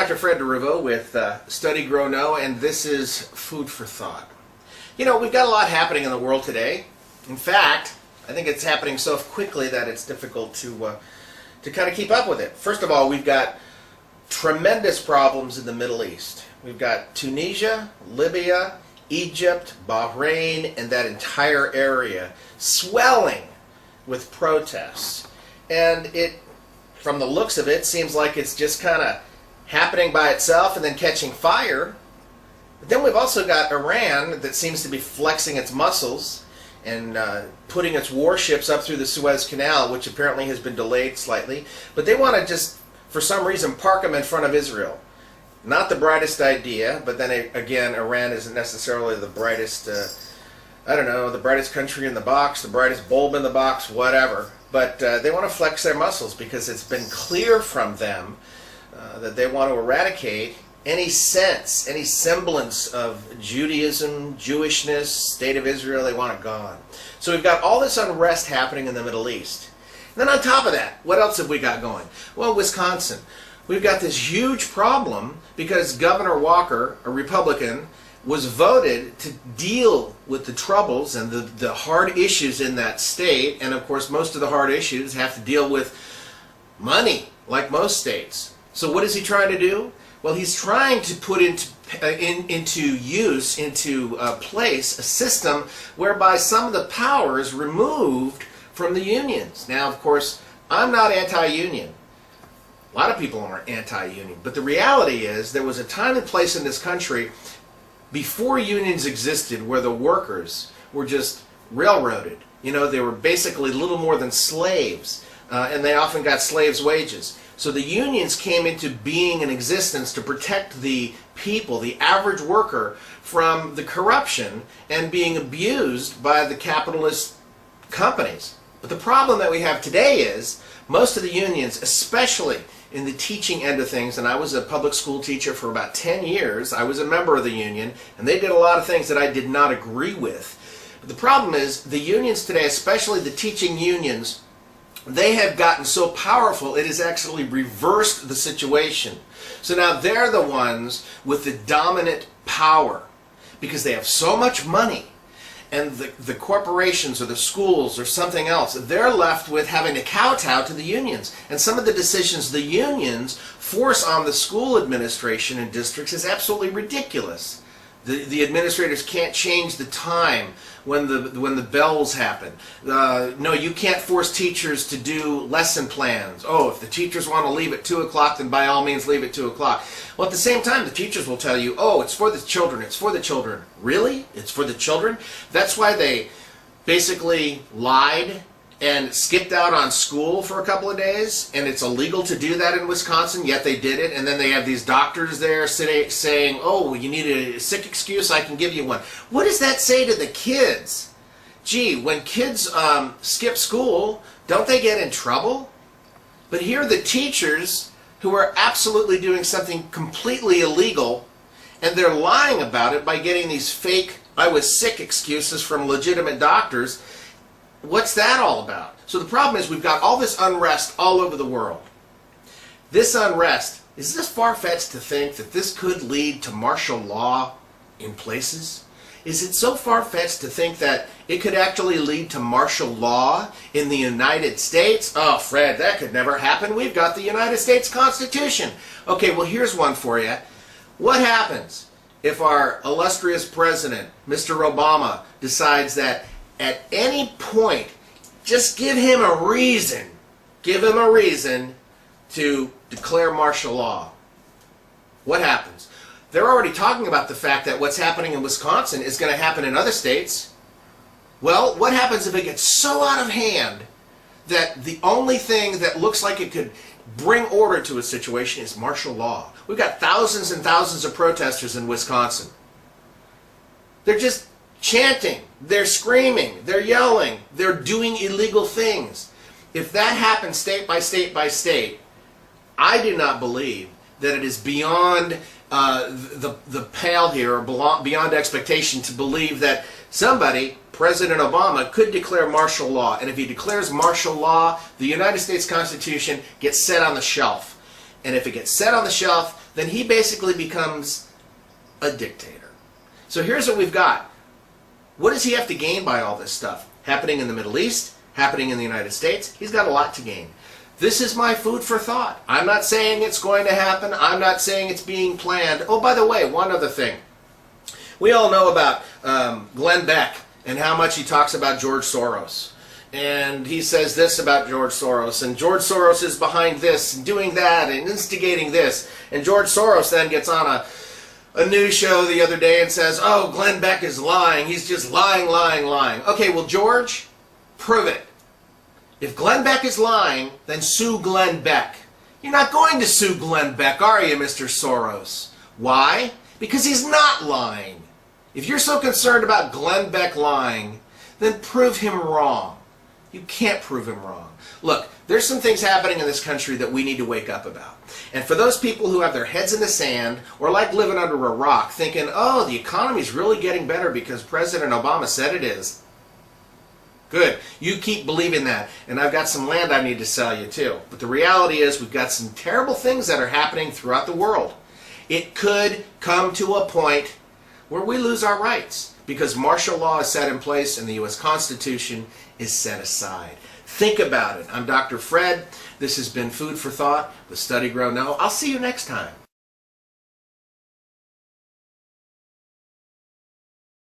Dr. Fred DeRuvo with Study, Grow, Know, and this is Food for Thought. You know, we've got a lot happening in the world today. In fact, I think it's happening so quickly that it's difficult to kind of keep up with it. First of all, we've got tremendous problems in the Middle East. We've got Tunisia, Libya, Egypt, Bahrain, and that entire area swelling with protests. And it, from the looks of it, seems like it's just kind of happening by itself and then catching fire. But then we've also got Iran that seems to be flexing its muscles and putting its warships up through the Suez Canal, which apparently has been delayed slightly. But they want to just, for some reason, park them in front of Israel. Not the brightest idea, but then again, Iran isn't necessarily the brightest, I don't know, the brightest country in the box, the brightest bulb in the box, whatever. But they want to flex their muscles because it's been clear from them that they want to eradicate any sense, any semblance of Judaism, Jewishness, State of Israel. They want it gone. So we've got all this unrest happening in the Middle East. And then on top of that, what else have we got going? Well, Wisconsin. We've got this huge problem because Governor Walker, a Republican, was voted to deal with the troubles and the hard issues in that state. And of course, most of the hard issues have to deal with money, like most states. So what is he trying to do? Well, he's trying to put into place a system whereby some of the power is removed from the unions. Now, of course, I'm not anti-union. A lot of people aren't anti-union. But the reality is there was a time and place in this country before unions existed where the workers were just railroaded. You know, they were basically little more than slaves, and they often got slaves' wages. So the unions came into being in existence to protect the people, the average worker, from the corruption and being abused by the capitalist companies. But the problem that we have today is most of the unions, especially in the teaching end of things, and I was a public school teacher for about 10 years, I was a member of the union, and they did a lot of things that I did not agree with. But the problem is the unions today, especially the teaching unions, they have gotten so powerful it has actually reversed the situation. So now they're the ones with the dominant power because they have so much money. And the corporations or the schools or something else, they're left with having to kowtow to the unions. And some of the decisions the unions force on the school administration in districts is absolutely ridiculous. The administrators can't change the time when the bells happen. No, you can't force teachers to do lesson plans. Oh, if the teachers want to leave at 2 o'clock, then by all means leave at 2 o'clock. Well, at the same time, the teachers will tell you, oh, it's for the children, it's for the children. Really? It's for the children? That's why they basically lied and skipped out on school for a couple of days, and it's illegal to do that in Wisconsin, yet they did it, and then they have these doctors there saying, oh, you need a sick excuse, I can give you one. What does that say to the kids? Gee, when kids skip school, don't they get in trouble? But here are the teachers who are absolutely doing something completely illegal, and they're lying about it by getting these fake, I was sick excuses from legitimate doctors. What's that all about? So the problem is we've got all this unrest all over the world. This unrest, is this far-fetched to think that this could lead to martial law in places? Is it so far-fetched to think that it could actually lead to martial law in the United States? Oh, Fred, that could never happen. We've got the United States Constitution. Okay, well, here's one for you. What happens if our illustrious president, Mr. Obama, decides that at any point, just give him a reason to declare martial law? What happens? They're already talking about the fact that what's happening in Wisconsin is going to happen in other states. Well, what happens if it gets so out of hand that the only thing that looks like it could bring order to a situation is martial law? We've got thousands and thousands of protesters in Wisconsin. They're just chanting, they're screaming, they're yelling, they're doing illegal things. If that happens state by state by state, I do not believe that it is beyond the pale here, or beyond expectation, to believe that somebody, President Obama, could declare martial law. And if he declares martial law, the United States Constitution gets set on the shelf. And if it gets set on the shelf, then he basically becomes a dictator. So here's what we've got. What does he have to gain by all this stuff? Happening in the Middle East, happening in the United States, he's got a lot to gain. This is my food for thought. I'm not saying it's going to happen. I'm not saying it's being planned. Oh, by the way, one other thing. We all know about Glenn Beck and how much he talks about George Soros. And he says this about George Soros, and George Soros is behind this, and doing that, and instigating this. And George Soros then gets on a news show the other day and says, oh, Glenn Beck is lying. He's just lying, lying, lying. Okay, well, George, prove it. If Glenn Beck is lying, then sue Glenn Beck. You're not going to sue Glenn Beck, are you, Mr. Soros? Why? Because he's not lying. If you're so concerned about Glenn Beck lying, then prove him wrong. You can't prove him wrong. Look, there's some things happening in this country that we need to wake up about. And for those people who have their heads in the sand or like living under a rock thinking, oh, the economy's really getting better because President Obama said it is. Good. You keep believing that. And I've got some land I need to sell you too. But the reality is we've got some terrible things that are happening throughout the world. It could come to a point where we lose our rights because martial law is set in place and the U.S. Constitution is set aside. Think about it. I'm Dr. Fred. This has been Food for Thought with Study, Grow, Know. I'll see you next time.